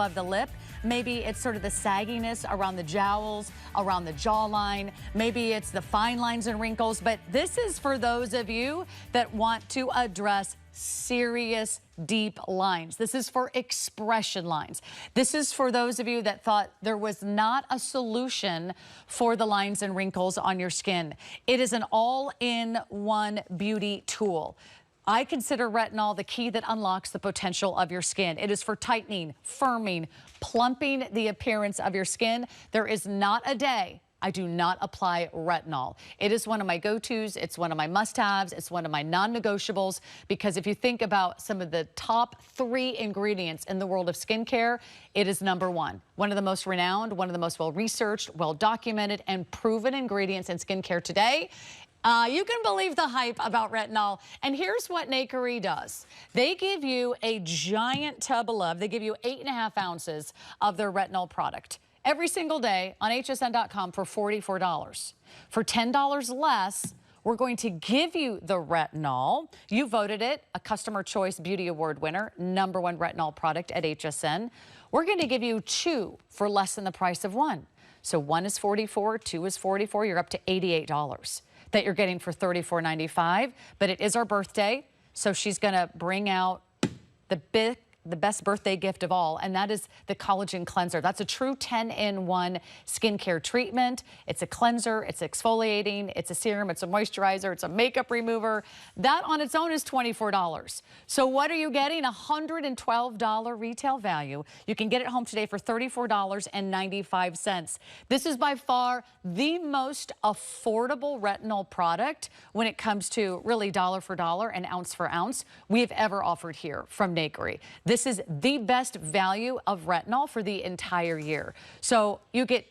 above the lip. Maybe it's sort of the sagginess around the jowls, around the jawline. Maybe it's the fine lines and wrinkles. But this is for those of you that want to address serious deep lines. This is for expression lines. This is for those of you that thought there was not a solution for the lines and wrinkles on your skin. It is an all-in-one beauty tool. I consider retinol the key that unlocks the potential of your skin. It is for tightening, firming, plumping the appearance of your skin. There is not a day I do not apply retinol. It is one of my go-tos. It's one of my must-haves. It's one of my non-negotiables, because if you think about some of the top 3 ingredients in the world of skincare, it is number 1. One of the most renowned, one of the most well-researched, well-documented, and proven ingredients in skincare today. You can believe the hype about retinol. And here's what Nakery does. They give you a giant tub of love. They give you 8.5 ounces of their retinol product every single day on hsn.com for $44. For $10 less, we're going to give you the retinol. You voted it a Customer Choice Beauty Award winner, #1 retinol product at HSN. We're going to give you 2 for less than the price of 1. So 1 is $44, 2 is $44. You're up to $88 that you're getting for $34.95. But it is our birthday, so she's going to bring out the best birthday gift of all, and that is the Collagen Cleanser. That's a true 10-in-1 skincare treatment. It's a cleanser, it's exfoliating, it's a serum, it's a moisturizer, it's a makeup remover. That on its own is $24. So what are you getting? $112 retail value. You can get it home today for $34.95. This is by far the most affordable retinol product when it comes to really dollar for dollar and ounce for ounce we've ever offered here from Nakery. This is the best value of retinol for the entire year. So you get,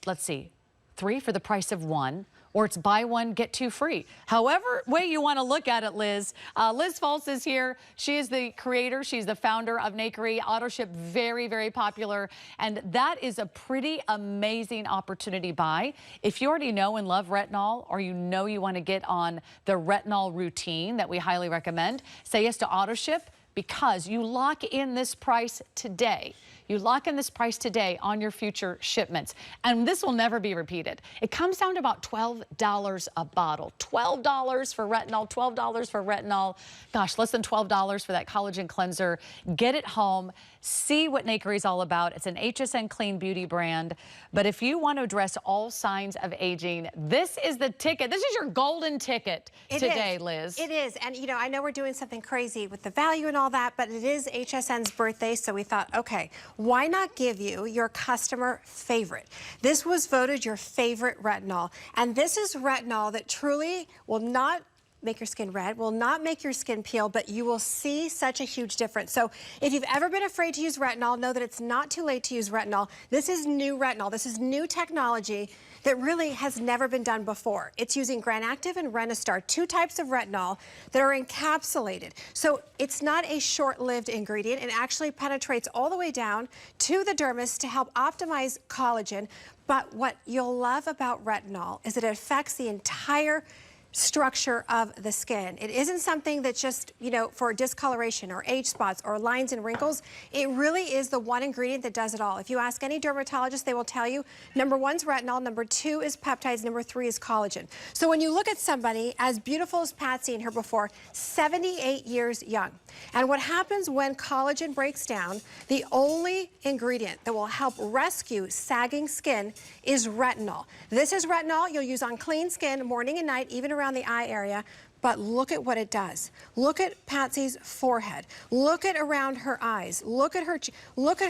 let's see, 3 for the price of 1, or it's buy 1, get 2 free. However way you want to look at it, Liz. Liz False is here. She is the creator. She's the founder of Nakery. Autoship, very, very popular. And that is a pretty amazing opportunity buy. If you already know and love retinol, or you know you want to get on the retinol routine that we highly recommend, say yes to Autoship, because you lock in this price today. You lock in this price today on your future shipments, and this will never be repeated. It comes down to about $12 a bottle. $12 for retinol, $12 for retinol. Gosh, less than $12 for that collagen cleanser. Get it home. See what Nakery is all about. It's an HSN clean beauty brand. But if you want to address all signs of aging, this is the ticket. This is your golden ticket today, Liz. It is. And, you know, I know we're doing something crazy with the value and all that, but it is HSN's birthday, so we thought, okay, why not give you your customer favorite? This was voted your favorite retinol. And this is retinol that truly will not make your skin red, will not make your skin peel, but you will see such a huge difference. So if you've ever been afraid to use retinol, know that it's not too late to use retinol. This is new retinol. This is new technology that really has never been done before. It's using Granactive and Renistar, 2 types of retinol that are encapsulated. So it's not a short-lived ingredient. It actually penetrates all the way down to the dermis to help optimize collagen. But what you'll love about retinol is that it affects the entire structure of the skin. It isn't something that's just, you know, for discoloration or age spots or lines and wrinkles. It really is the one ingredient that does it all. If you ask any dermatologist, they will tell you #1 is retinol, #2 is peptides, #3 is collagen. So when you look at somebody as beautiful as Patsy and her before, 78 years young. And what happens when collagen breaks down, the only ingredient that will help rescue sagging skin is retinol. This is retinol you'll use on clean skin morning and night, even around the eye area. But look at what it does. Look at Patsy's forehead. Look at around her eyes. Look at her jaw. Look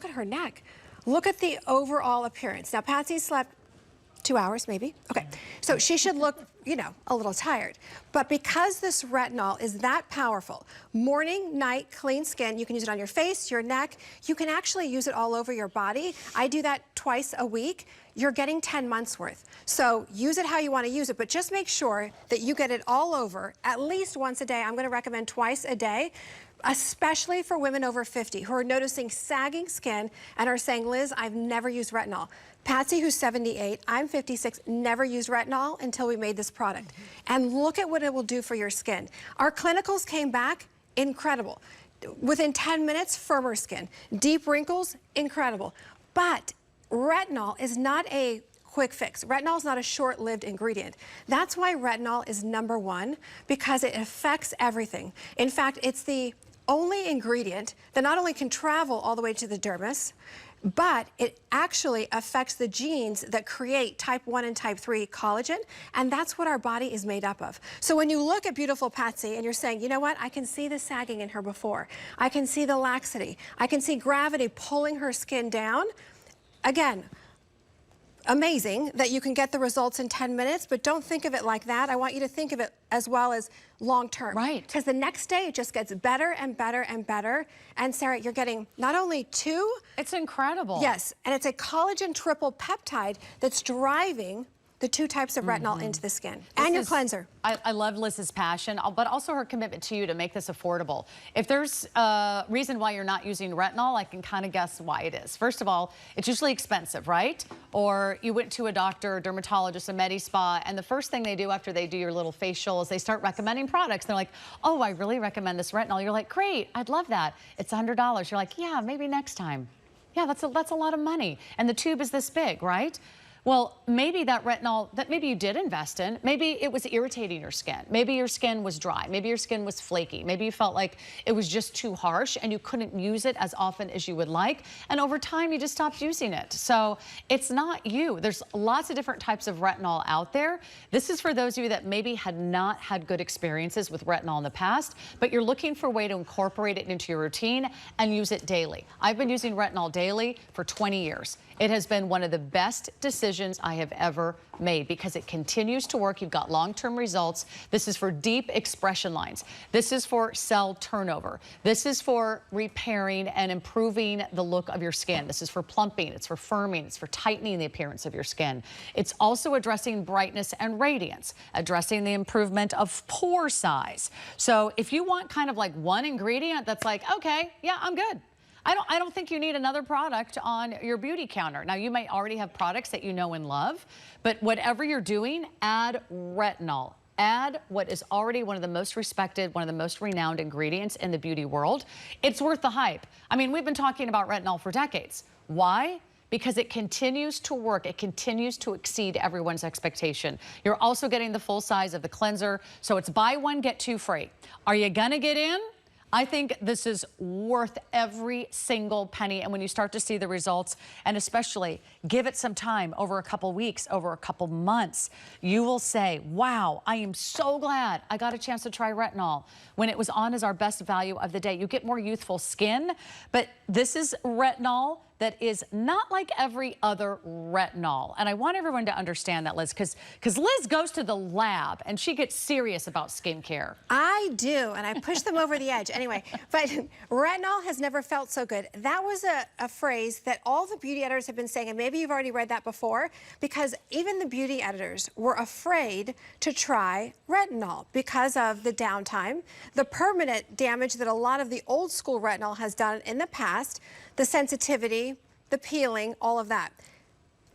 at her neck. Look at the overall appearance. Now, Patsy slept 2 hours, maybe. Okay, so she should look, you know, a little tired. But because this retinol is that powerful, morning, night, clean skin, you can use it on your face, your neck. You can actually use it all over your body. I do that twice a week. You're getting 10 months worth. So use it how you want to use it, but just make sure that you get it all over at least once a day. I'm going to recommend twice a day, especially for women over 50 who are noticing sagging skin and are saying, Liz, I've never used retinol. Patsy, who's 78, I'm 56, never used retinol until we made this product. And look at what it will do for your skin. Our clinicals came back incredible. within 10 minutes, firmer skin. Deep wrinkles, incredible. But retinol is not a quick fix. Retinol is not a short-lived ingredient. That's why retinol is #1, because it affects everything. In fact, it's the only ingredient that not only can travel all the way to the dermis, but it actually affects the genes that create type 1 and type 3 collagen, and that's what our body is made up of. So when you look at beautiful Patsy and you're saying, you know what, I can see the sagging in her before, I can see the laxity, I can see gravity pulling her skin down, again, amazing that you can get the results in 10 minutes, but don't think of it like that. I want you to think of it as well as long term. Right. Because the next day it just gets better and better and better. And Sarah, you're getting not only 2. It's incredible. Yes, and it's a collagen triple peptide that's driving the 2 types of retinol into the skin. And your cleanser. I love Liz's passion, but also her commitment to you to make this affordable. If there's a reason why you're not using retinol, I can kind of guess why it is. First of all, it's usually expensive, right? Or you went to a doctor, a dermatologist, a med spa, and the first thing they do after they do your little facial is they start recommending products. They're like, oh, I really recommend this retinol. You're like, great, I'd love that. It's $100. You're like, yeah, maybe next time. Yeah, that's a lot of money. And the tube is this big, right? Well, maybe that retinol that maybe you did invest in, maybe it was irritating your skin. Maybe your skin was dry. Maybe your skin was flaky. Maybe you felt like it was just too harsh and you couldn't use it as often as you would like. And over time, you just stopped using it. So it's not you. There's lots of different types of retinol out there. This is for those of you that maybe had not had good experiences with retinol in the past, but you're looking for a way to incorporate it into your routine and use it daily. I've been using retinol daily for 20 years. It has been one of the best decisions I have ever made because it continues to work. You've got long-term results. This is for deep expression lines. This is for cell turnover. This is for repairing and improving the look of your skin. This is for plumping. It's for firming. It's for tightening the appearance of your skin. It's also addressing brightness and radiance, addressing the improvement of pore size. So if you want kind of like one ingredient that's like, okay, yeah, I'm good. I don't think you need another product on your beauty counter. Now, you might already have products that you know and love, but whatever you're doing, add retinol. Add what is already one of the most respected, one of the most renowned ingredients in the beauty world. It's worth the hype. I mean, we've been talking about retinol for decades. Why? Because it continues to work. It continues to exceed everyone's expectation. You're also getting the full size of the cleanser, so it's buy one, get 2 free. Are you gonna get in? I think this is worth every single penny. And when you start to see the results, and especially give it some time over a couple weeks, over a couple months, you will say, wow, I am so glad I got a chance to try retinol when it was on as our best value of the day. You get more youthful skin, but this is retinol that is not like every other retinol. And I want everyone to understand that, Liz, because Liz goes to the lab and she gets serious about skincare. I do, and I push them over the edge. Anyway, but retinol has never felt so good. That was a phrase that all the beauty editors have been saying, and maybe you've already read that before, because even the beauty editors were afraid to try retinol because of the downtime, the permanent damage that a lot of the old school retinol has done in the past, the sensitivity, the peeling, all of that.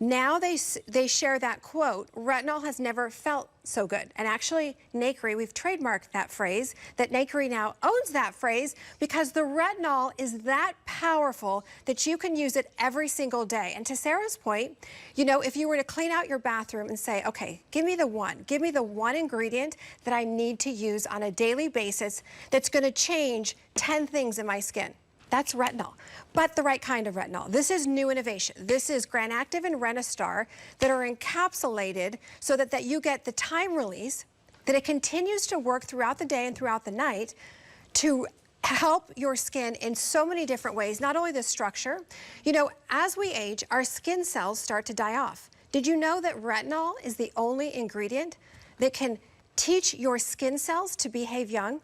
Now they share that quote, retinol has never felt so good. And actually, Nakery, we've trademarked that phrase, that Nakery now owns that phrase because the retinol is that powerful that you can use it every single day. And to Sarah's point, you know, if you were to clean out your bathroom and say, okay, give me the one ingredient that I need to use on a daily basis that's gonna change 10 things in my skin. That's retinol, but the right kind of retinol. This is new innovation. This is Gran Active and Renistar that are encapsulated so that you get the time release, that it continues to work throughout the day and throughout the night to help your skin in so many different ways, not only the structure. You know, as we age, our skin cells start to die off. Did you know that retinol is the only ingredient that can teach your skin cells to behave young?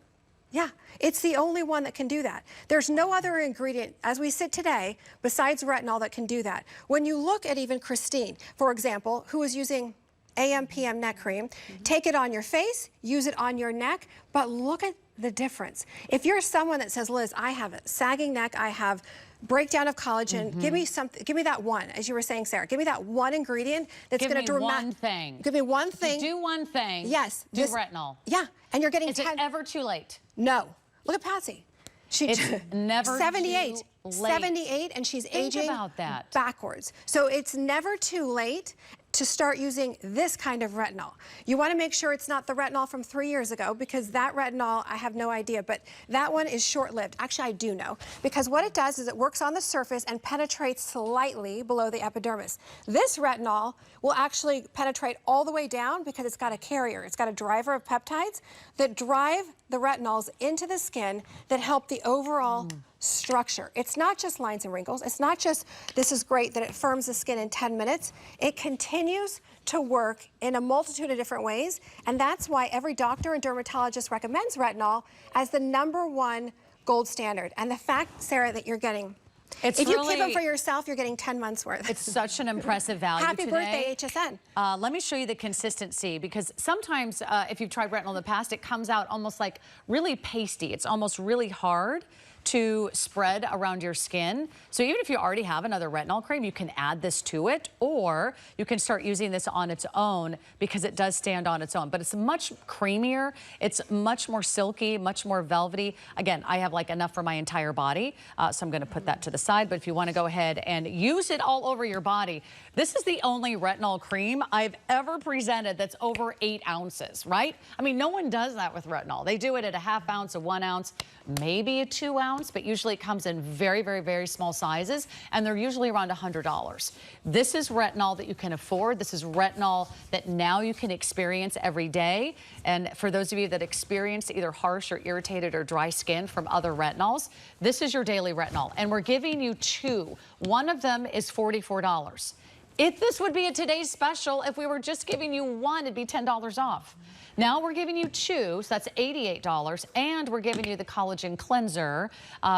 Yeah, it's the only one that can do that. There's no other ingredient, as we sit today, besides retinol that can do that. When you look at even Christine, for example, who is using AM, PM neck cream, take it on your face, use it on your neck, but look at the difference. If you're someone that says, Liz, I have a sagging neck, I have breakdown of collagen, give me something, give me that one, as you were saying, Sarah, give me that one ingredient that's going to Give me one thing. Give me one thing. Do one thing. Yes. Do retinol. Yeah, and you're getting Is it ever too late? No. Look at Patsy. It's never 78. too late. 78, and she's aging about that. backwards. So it's never too late to start using this kind of retinol. You want to make sure it's not the retinol from 3 years ago, because that retinol, I have no idea, but that one is short-lived. Actually, I do know, because what it does is it works on the surface and penetrates slightly below the epidermis. This retinol will actually penetrate all the way down because it's got a carrier. It's got a driver of peptides that drive the retinols into the skin that help the overall structure. It's not just lines and wrinkles. It's not just, this is great that it firms the skin in 10 minutes. It continues to work in a multitude of different ways, and that's why every doctor and dermatologist recommends retinol as the #1 gold standard. And the fact, Sarah, that you're getting, if you keep them for yourself, you're getting 10 months worth. It's such an impressive value Happy today. birthday, HSN. Let me show you the consistency, because sometimes if you've tried retinol in the past, it comes out almost like really pasty. It's almost really hard to spread around your skin. So even if you already have another retinol cream, you can add this to it, or you can start using this on its own, because it does stand on its own. But it's much creamier, it's much more silky, much more velvety. Again, I have like enough for my entire body, so I'm gonna put that to the side. But if you wanna go ahead and use it all over your body, this is the only retinol cream I've ever presented that's over 8 ounces, right? I mean, no one does that with retinol. They do it at a ½ ounce, a 1 ounce, maybe a 2 ounce, but usually it comes in very, very, very small sizes, and they're usually around $100. This is retinol that you can afford. This is retinol that now you can experience every day. And for those of you that experience either harsh or irritated or dry skin from other retinols, this is your daily retinol. And we're giving you 2. One of them is $44. If this would be a today's special, if we were just giving you 1, it'd be $10 off. Now we're giving you 2, so that's $88, and we're giving you the Collagen Cleanser,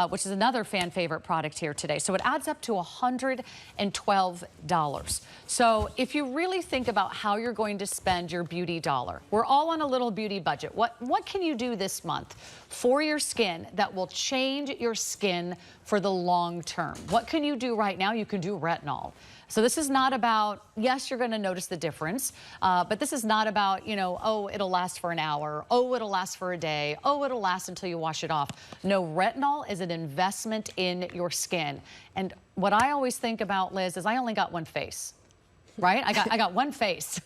which is another fan favorite product here today. So it adds up to $112. So if you really think about how you're going to spend your beauty dollar, we're all on a little beauty budget. What can you do this month for your skin that will change your skin for the long term? What can you do right now? You can do retinol. So this is not about, yes, you're going to notice the difference, but this is not about, you know, oh, it'll last for an hour, oh, it'll last for a day, oh, it'll last until you wash it off. No, retinol is an investment in your skin. And what I always think about, Liz, is I only got one face. Right? I got one face.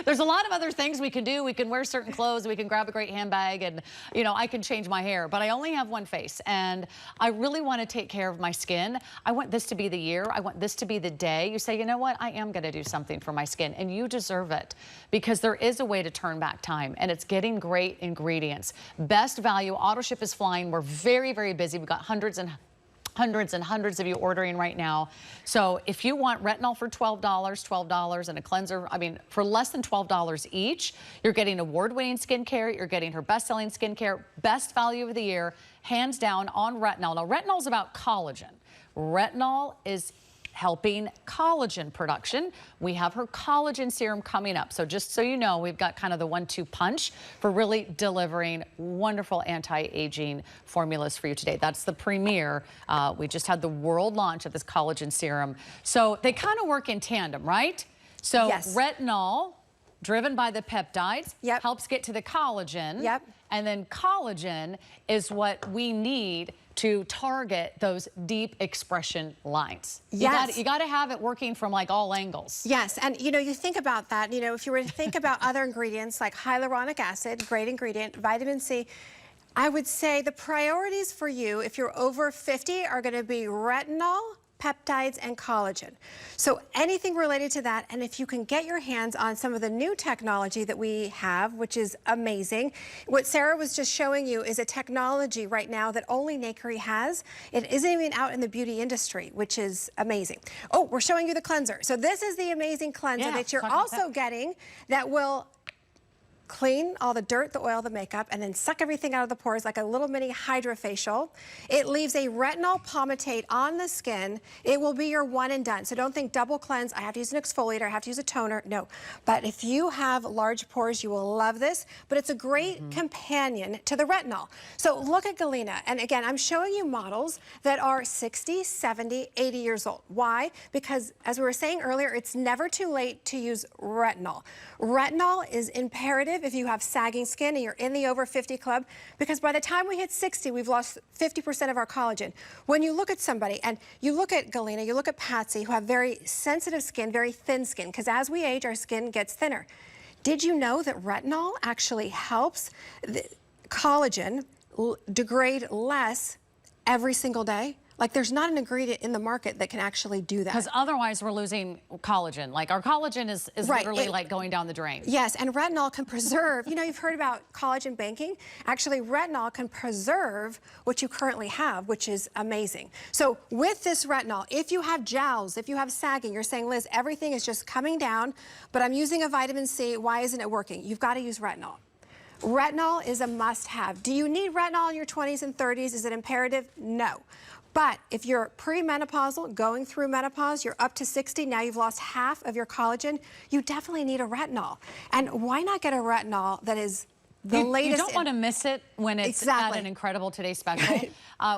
There's a lot of other things we can do. We can wear certain clothes, we can grab a great handbag, and, you know, I can change my hair, but I only have one face, and I really want to take care of my skin. I want this to be the year. I want this to be the day you say, you know what, I am going to do something for my skin, and you deserve it, because there is a way to turn back time, and it's getting great ingredients. Best value. Auto ship is flying. We're very, very busy. We've got hundreds and hundreds of you ordering right now. So if you want retinol for $12, and a cleanser, I mean, for less than $12 each, you're getting award-winning skincare, you're getting her best-selling skincare, best value of the year, hands down on retinol. Now, retinol is about collagen. Retinol is helping collagen production. We have her collagen serum coming up. So just so you know, we've got kind of the 1-2 punch for really delivering wonderful anti-aging formulas for you today. That's the premiere. We just had the world launch of this collagen serum. So they kind of work in tandem, right? So yes. Retinol, driven by the peptides, helps get to the collagen. And then collagen is what we need to target those deep expression lines. You got to have it working from like all angles. Yes, and you know, you think about that, you know, if you were to think about other ingredients like hyaluronic acid, great ingredient, vitamin C, I would say the priorities for you if you're over 50 are going to be retinol, peptides, and collagen. So anything related to that, and if you can get your hands on some of the new technology that we have, which is amazing. What Sarah was just showing you is a technology right now that only Nakery has. It isn't even out in the beauty industry, which is amazing. Oh, we're showing you the cleanser. So this is the amazing cleanser that you're also getting that will clean all the dirt, the oil, the makeup, and then suck everything out of the pores like a little mini hydrofacial. It leaves a retinol palmitate on the skin. It will be your one and done. So don't think double cleanse, I have to use an exfoliator, I have to use a toner. No. But if you have large pores, you will love this. But it's a great companion to the retinol. So look at Galena. And again, I'm showing you models that are 60, 70, 80 years old. Why? Because as we were saying earlier, it's never too late to use retinol. Retinol is imperative imperative if you have sagging skin and you're in the over 50 club, because by the time we hit 60, we've lost 50% of our collagen. When you look at somebody, and you look at Galena, you look at Patsy, who have very sensitive skin, very thin skin, because as we age, our skin gets thinner. Did you know that retinol actually helps the collagen degrade less every single day? Like, there's not an ingredient in the market that can actually do that. Because otherwise we're losing collagen. Like, our collagen is right. literally like going down the drain. Yes, and retinol can preserve, you know, you've heard about collagen banking. Actually, retinol can preserve what you currently have, which is amazing. So with this retinol, if you have jowls, if you have sagging, you're saying, Liz, everything is just coming down, but I'm using a vitamin C, why isn't it working? You've got to use retinol. Retinol is a must-have. Do you need retinol in your 20s and 30s? Is it imperative? No. But if you're premenopausal, going through menopause, you're up to 60, now you've lost half of your collagen, you definitely need a retinol. And why not get a retinol that is the latest? You don't want to miss it when it's at an incredible Today Special.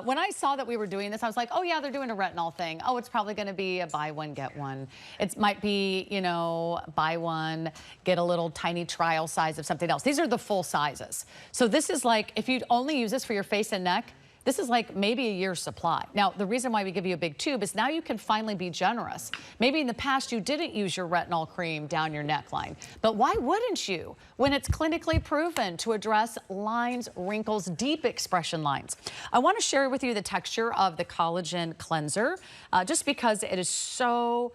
When I saw that we were doing this, I was like, oh yeah, they're doing a retinol thing. Oh, it's probably going to be a buy one, get one. It might be, you know, buy one, get a little tiny trial size of something else. These are the full sizes. So this is like, if you only use this for your face and neck, this is like maybe a year's supply. Now, the reason why we give you a big tube is now you can finally be generous. Maybe in the past you didn't use your retinol cream down your neckline, but why wouldn't you when it's clinically proven to address lines, wrinkles, deep expression lines? I want to share with you the texture of the Collagen Cleanser, just because it is so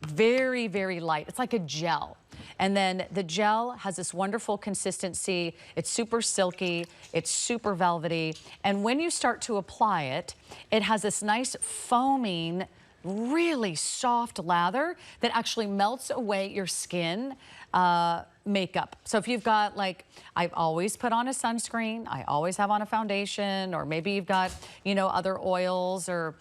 very, very light. It's like a gel. And then the gel has this wonderful consistency. It's super silky. It's super velvety. And when you start to apply it, it has this nice foaming, really soft lather that actually melts away your skin makeup. So if you've got, like, I've always put on a sunscreen, I always have on a foundation, or maybe you've got, you know, other oils or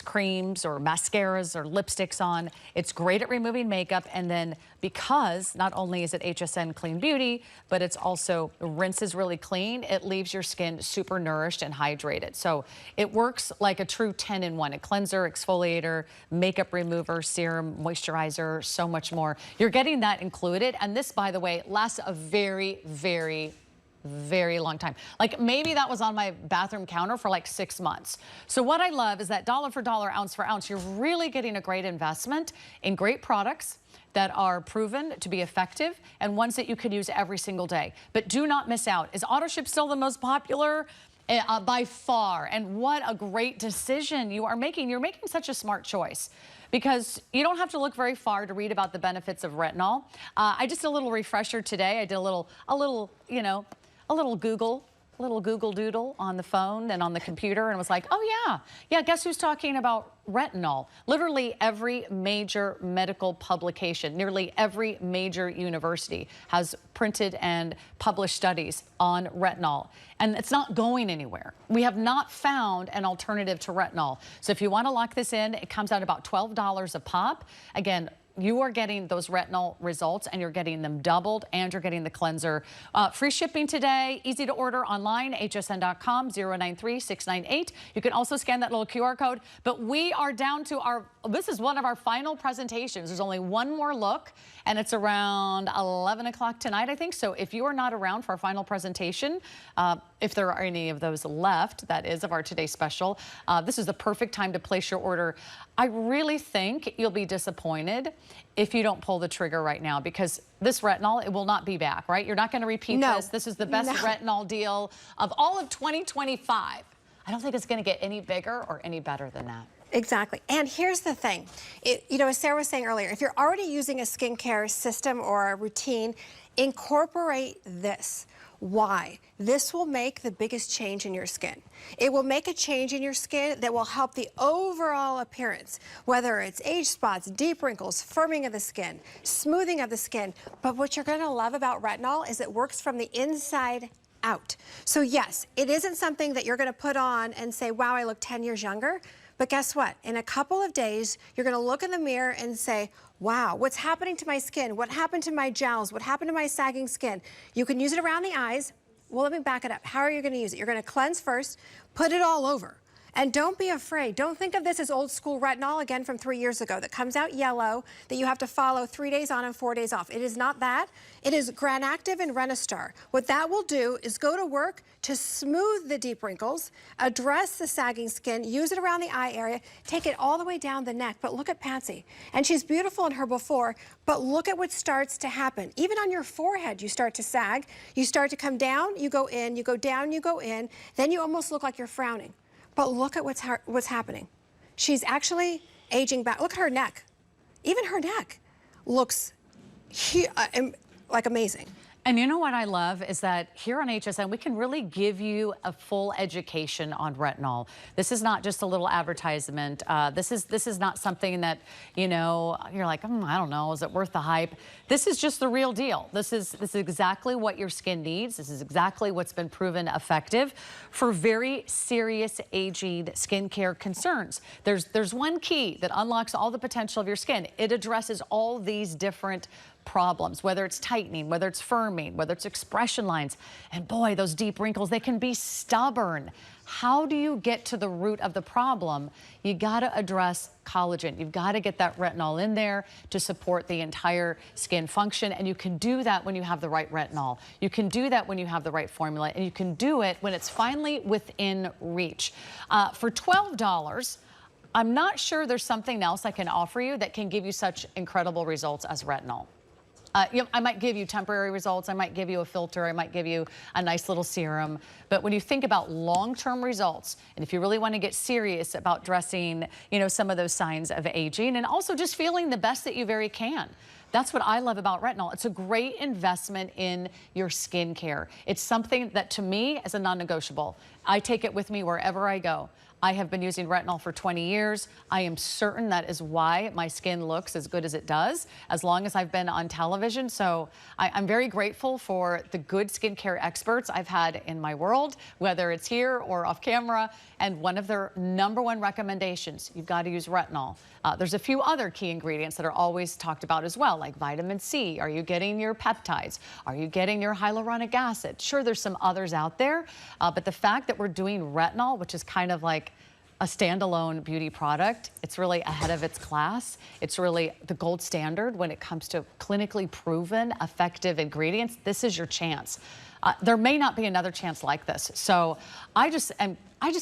creams or mascaras or lipsticks on. It's great at removing makeup, and then because not only is it HSN Clean Beauty, but it's also rinses really clean, it leaves your skin super nourished and hydrated. So it works like a true 10-in-1, a cleanser, exfoliator, makeup remover, serum, moisturizer, so much more. You're getting that included, and this, by the way, lasts a very, very long time. Like, maybe that was on my bathroom counter for like 6 months. So what I love is that dollar for dollar, ounce for ounce, you're really getting a great investment in great products that are proven to be effective and ones that you can use every single day. But do not miss out. Is AutoShip still the most popular? By far. And what a great decision you are making. You're making such a smart choice, because you don't have to look very far to read about the benefits of retinol. I just did a little refresher today. I did a little, you know, a little Google Doodle on the phone and on the computer, and was like, oh yeah, guess who's talking about retinol? Literally every major medical publication, nearly every major university has printed and published studies on retinol, and it's not going anywhere. We have not found an alternative to retinol. So if you want to lock this in, it comes out about $12 a pop. Again, you are getting those retinol results, and you're getting them doubled, and you're getting the cleanser. Free shipping today, easy to order online, hsn.com, 093-698. You can also scan that little QR code. But we are down to this is one of our final presentations. There's only one more look, and it's around 11 o'clock tonight, I think. So if you are not around for our final presentation, if there are any of those left, that is, of our Today Special, this is the perfect time to place your order. I really think you'll be disappointed if you don't pull the trigger right now, because this retinol, it will not be back, right? You're not going to repeat this. This is the best retinol deal of all of 2025. I don't think it's going to get any bigger or any better than that. Exactly. And here's the thing. You know, as Sarah was saying earlier, if you're already using a skincare system or a routine, incorporate this. Why? This will make the biggest change in your skin. It will make a change in your skin that will help the overall appearance, whether it's age spots, deep wrinkles, firming of the skin, smoothing of the skin. But what you're going to love about retinol is it works from the inside out. So yes, it isn't something that you're going to put on and say, wow, I look 10 years younger. But guess what? In a couple of days, you're going to look in the mirror and say, wow, what's happening to my skin? What happened to my jowls? What happened to my sagging skin? You can use it around the eyes. Well, let me back it up. How are you going to use it? You're going to cleanse first, put it all over. And don't be afraid. Don't think of this as old school retinol, again, from 3 years ago, that comes out yellow, that you have to follow 3 days on and 4 days off. It is not that. It is Granactive and Renistar. What that will do is go to work to smooth the deep wrinkles, address the sagging skin, use it around the eye area, take it all the way down the neck. But look at Patsy. And she's beautiful in her before, but look at what starts to happen. Even on your forehead, you start to sag. You start to come down, you go in, you go down, you go in. Then you almost look like you're frowning. But look at what's happening. She's actually aging back. Look at her neck. Even her neck looks like amazing. And you know what I love is that here on HSN, we can really give you a full education on retinol. This is not just a little advertisement. This is not something that, you know, you're like, I don't know, is it worth the hype? This is just the real deal. This is exactly what your skin needs. This is exactly what's been proven effective for very serious aging skincare concerns. There's one key that unlocks all the potential of your skin. It addresses all these different problems, whether it's tightening, whether it's firming, whether it's expression lines. And boy, those deep wrinkles, they can be stubborn. How do you get to the root of the problem? You gotta address collagen. You've gotta get that retinol in there to support the entire skin function. And you can do that when you have the right retinol. You can do that when you have the right formula. And you can do it when it's finally within reach. For $12, I'm not sure there's something else I can offer you that can give you such incredible results as retinol. You know, I might give you temporary results. I might give you a filter. I might give you a nice little serum. But when you think about long-term results, and if you really want to get serious about addressing, you know, some of those signs of aging and also just feeling the best that you very can, that's what I love about retinol. It's a great investment in your skincare. It's something that, to me, is a non-negotiable. I take it with me wherever I go. I have been using retinol for 20 years. I am certain that is why my skin looks as good as it does, as long as I've been on television. So I'm very grateful for the good skincare experts I've had in my world, whether it's here or off camera. And one of their #1 recommendations, you've got to use retinol. There's a few other key ingredients that are always talked about as well, like vitamin C. Are you getting your peptides? Are you getting your hyaluronic acid? Sure, there's some others out there, but the fact that we're doing retinol, which is kind of like a standalone beauty product, it's really ahead of its class. It's really the gold standard when it comes to clinically proven effective ingredients. This is your chance. There may not be another chance like this. So I just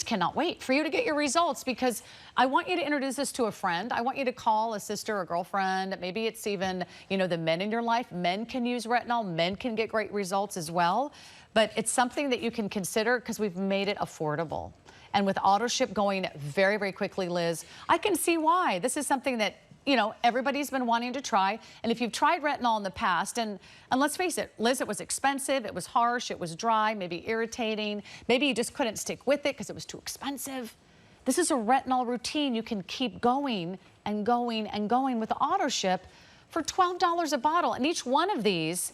cannot wait for you to get your results, because I want you to introduce this to a friend. I want you to call a sister or girlfriend. Maybe it's even, you know, the men in your life. Men can use retinol. Men can get great results as well. But it's something that you can consider because we've made it affordable. And with auto ship going very, very quickly, Liz, I can see why. This is something that, you know, everybody's been wanting to try. And if you've tried retinol in the past, and let's face it, Liz, it was expensive, it was harsh, it was dry, maybe irritating, maybe you just couldn't stick with it because it was too expensive. This is a retinol routine you can keep going and going and going with auto ship for $12 a bottle. And each one of these,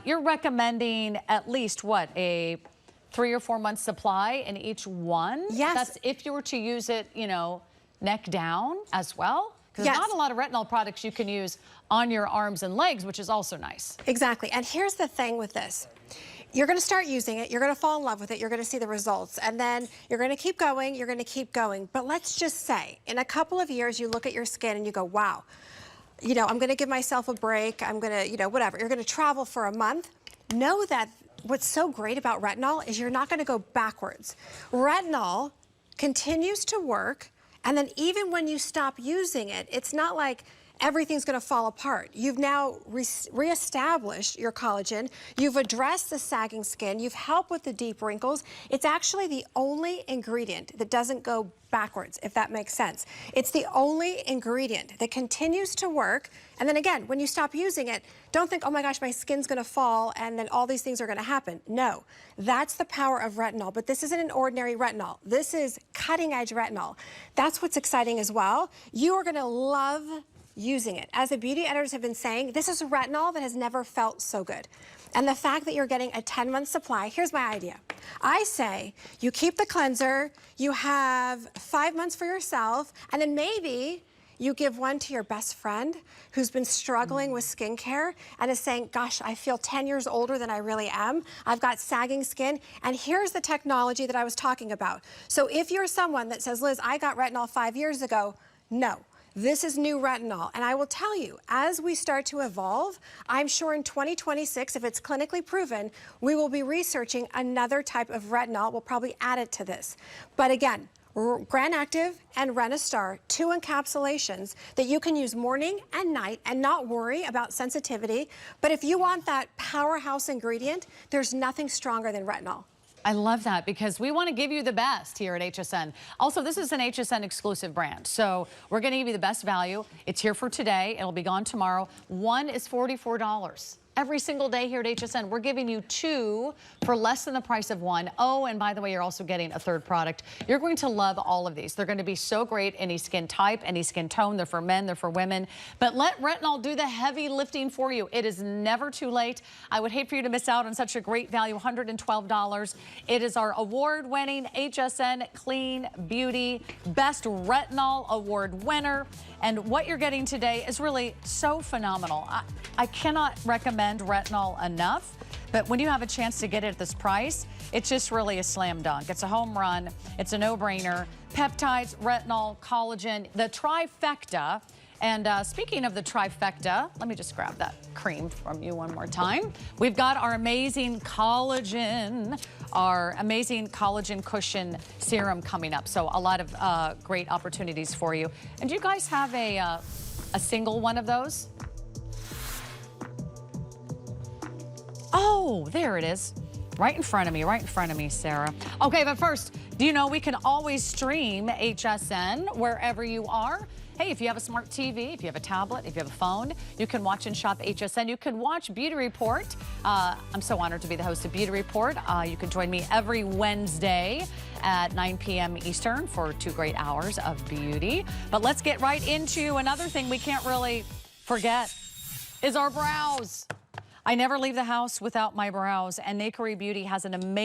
you're recommending at least, what, a 3 or 4 month supply in each one? Yes. That's if you were to use it, you know, neck down as well. Because yes. There's not a lot of retinol products you can use on your arms and legs, which is also nice. Exactly. And here's the thing with this. You're going to start using it. You're going to fall in love with it. You're going to see the results. And then you're going to keep going. You're going to keep going. But let's just say in a couple of years, you look at your skin and you go, wow, you know, I'm going to give myself a break. I'm going to, you know, whatever. You're going to travel for a month. Know that what's so great about retinol is you're not going to go backwards. Retinol continues to work, and then even when you stop using it, it's not like everything's going to fall apart. You've now reestablished your collagen. You've addressed the sagging skin. You've helped with the deep wrinkles. It's actually the only ingredient that doesn't go backwards, if that makes sense. It's the only ingredient that continues to work. And then again, when you stop using it, don't think, oh my gosh, my skin's going to fall and then all these things are going to happen. No, that's the power of retinol. But this isn't an ordinary retinol. This is cutting edge retinol. That's what's exciting as well. You are going to love using it. As the beauty editors have been saying, this is a retinol that has never felt so good. And the fact that you're getting a 10-month supply, here's my idea. I say you keep the cleanser, you have 5 months for yourself, and then maybe You give one to your best friend who's been struggling with skincare and is saying, gosh, I feel 10 years older than I really am. I've got sagging skin. And here's the technology that I was talking about. So if you're someone that says, Liz, I got retinol 5 years ago, no. This is new retinol, and I will tell you, as we start to evolve, I'm sure in 2026, if it's clinically proven, we will be researching another type of retinol. We'll probably add it to this. But again, Gran Active and Renistar, 2 encapsulations that you can use morning and night and not worry about sensitivity. But if you want that powerhouse ingredient, there's nothing stronger than retinol. I love that because we want to give you the best here at HSN. Also, this is an HSN exclusive brand, so we're going to give you the best value. It's here for today. It'll be gone tomorrow. One is $44. Every single day here at HSN, we're giving you 2 for less than the price of 1. Oh, and by the way, you're also getting a 3rd product. You're going to love all of these. They're going to be so great, any skin type, any skin tone. They're for men, they're for women. But let retinol do the heavy lifting for you. It is never too late. I would hate for you to miss out on such a great value, $112. It is our award-winning HSN Clean Beauty Best Retinol Award winner. And what you're getting today is really so phenomenal. I cannot recommend retinol enough, but when you have a chance to get it at this price, it's just really a slam dunk. It's a home run. It's a no-brainer. Peptides, retinol, collagen, the trifecta. And speaking of the trifecta, let me just grab that cream from you one more time. We've got our amazing collagen cushion serum coming up. So a lot of great opportunities for you. And do you guys have a single one of those? Oh, there it is. Right in front of me, Sarah. Okay, but first, do you know we can always stream HSN wherever you are? Hey, if you have a smart TV, if you have a tablet, if you have a phone, you can watch and shop HSN. You can watch Beauty Report. I'm so honored to be the host of Beauty Report. You can join me every Wednesday at 9 p.m. Eastern for 2 great hours of beauty. But let's get right into another thing we can't really forget is our brows. I never leave the house without my brows, and Nakery Beauty has an amazing